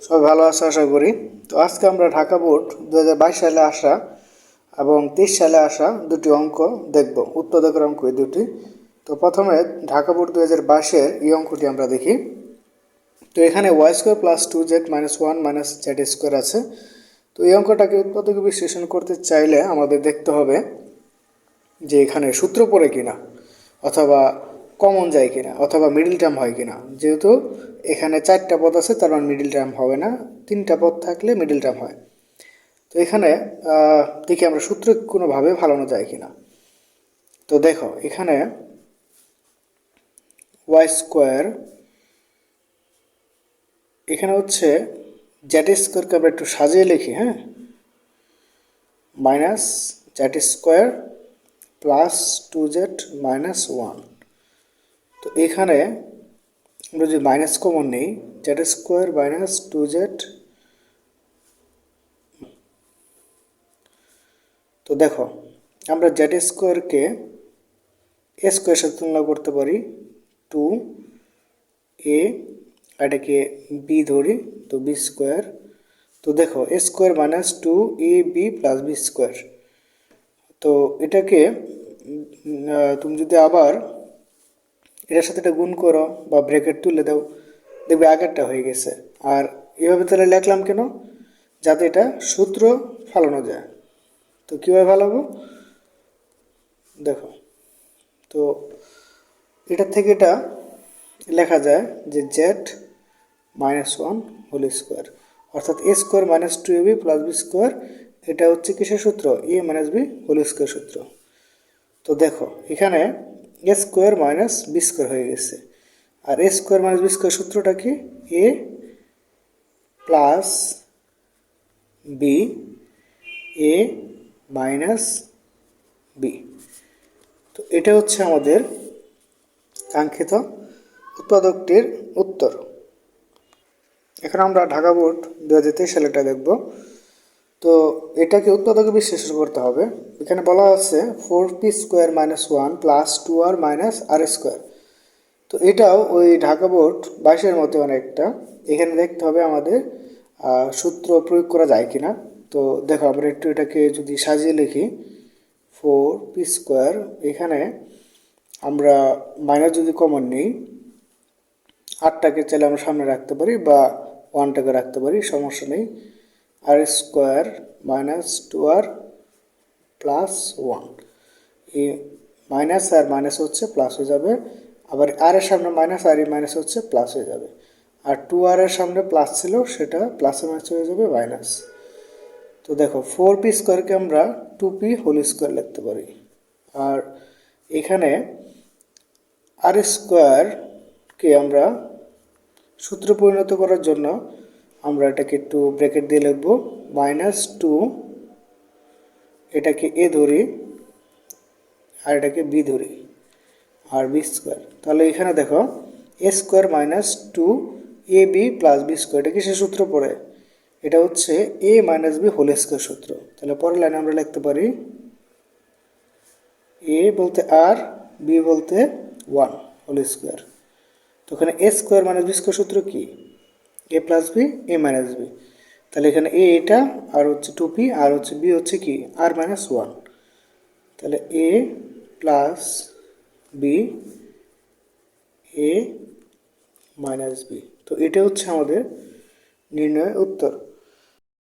সবাই ভালো আছে আশা করি। তো আজকে আমরা ঢাকা বোর্ড 2022 সালে আসা এবং 23 সালে আসা দুটি অঙ্ক দেখব, উৎপাদকের অঙ্ক এই দুটি। তো প্রথমে ঢাকা বোর্ড 2022-এর এই অঙ্কটি আমরা দেখি। তো এখানে Y square plus 2z minus 1 minus Z square আছে। তো এই অঙ্কটাকে উৎপাদক বিশ্লেষণ করতে চাইলে আমাদের দেখতে হবে যে এখানে সূত্র পড়ে কিনা, অথবা কমন যায় কিনা, অথবা মিডিল টার্ম হয় কিনা। যেহেতু এখানে 4টা পদ আছে, তার মানে মিডিল টার্ম হবে না, 3টা পদ থাকলে মিডিল টার্ম হয়। তো এখানে দেখি আমরা সূত্র কোনোভাবে ফালানো যায় কিনা। তো দেখো এখানে ওয়াই স্কোয়ার, এখানে হচ্ছে জেড স্কোয়ারকে আমরা একটু সাজিয়ে লিখি, হ্যাঁ, minus Z square plus 2z minus 1। তো এখানে আমরা যদি মাইনাস কমন নেই, জেড স্কোয়ার মাইনাস 2z। তো দেখো আমরা জেড স্কোয়ারকে এ স্কোয়ারের সাথে তুলনা করতে পারি, 2a, এটাকে বি ধরি, তো বি স্কোয়ার। তো দেখো A square minus 2ab plus B square. তো এটাকে তুমি যদি আবার এটার সাথে এটা গুণ করো বা ব্র্যাকেট তুলে দাও, দেখবে আগেরটা হয়ে গেছে। আর এভাবে তাহলে লিখলাম কেন? যাতে এটা সূত্র ফালানো যায়। তো কীভাবে ফালাবো দেখো, তো এটার থেকে এটা লেখা যায় যে জেড মাইনাস 1 হোল স্কোয়ার, অর্থাৎ A square minus 2ab plus B square. এটা হচ্ছে কিসের সূত্র? A minus B whole square সূত্র। তো দেখো এখানে A square minus B square হয়ে গেছে। আর A square minus B square সূত্রটা কি? A plus B, A minus B. তো এটা হচ্ছে আমাদের কাঙ্ক্ষিত উৎপাদকটির উত্তর। এখন আমরা ঢাকা বোর্ড 2023 সালেটা দেখব। তো এটাকে উৎপাদকে বিশ্লেষণ করতে হবে। এখানে বলা আছে 4p square minus 1 plus 2r minus R square. তো এটাও ওই ঢাকা বোর্ড 22-এর মতো অনেকটা। এখানে দেখতে হবে আমাদের সূত্র প্রয়োগ করা যায় কিনা। তো দেখো আমরা একটু এটাকে যদি সাজিয়ে লিখি, 4p স্কোয়ার, এখানে আমরা মাইনাস যদি কমন নিই, 8টাকে চাইলে আমরা সামনে রাখতে পারি বা 1টাকে রাখতে পারি, সমস্যা নেই। আর স্কোয়ার মাইনাস 2r প্লাস 1, এই মাইনাস আর মাইনাস হচ্ছে প্লাস হয়ে যাবে। আবার আর এর সামনে মাইনাস, আর এই মাইনাস হচ্ছে প্লাস হয়ে যাবে। আর 2r এর সামনে প্লাস ছিল, সেটা প্লাসে মাইনাস হয়ে যাবে মাইনাস। তো দেখো 4p স্কোয়ারকে আমরা 2p হোল স্কোয়ার লিখতে পারি। আর এখানে আর স্কোয়ারকে আমরা সূত্র পরিণত করার জন্য আমরা এটাকে একটু ব্র্যাকেট দিয়ে লিখব, মাইনাস 2, এটাকে এ ধরি আর এটাকে বি ধরি, আর বি স্কোয়ার। তাহলে এখানে দেখো A square minus 2ab plus B square, এটা কিসের সূত্র পড়ে? এটা হচ্ছে A minus B whole square সূত্র। তাহলে পরের লাইনে আমরা লিখতে পারি এ বলতে আর, বি বলতে 1 হোল স্কোয়ার। তো এখানে A square minus B square সূত্র কি? A plus B, A minus B. তাহলে এখানে এ এটা, আর হচ্ছে 2p, আর হচ্ছে বি হচ্ছে কি? আর মাইনাস 1। তাহলে এ plus B, A minus B. তো এটা হচ্ছে আমাদের নির্ণয়ের উত্তর।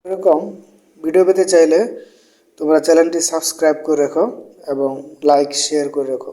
এরকম ভিডিও পেতে চাইলে তোমরা চ্যানেলটি সাবস্ক্রাইব করে রাখো এবং লাইক শেয়ার করে রাখো।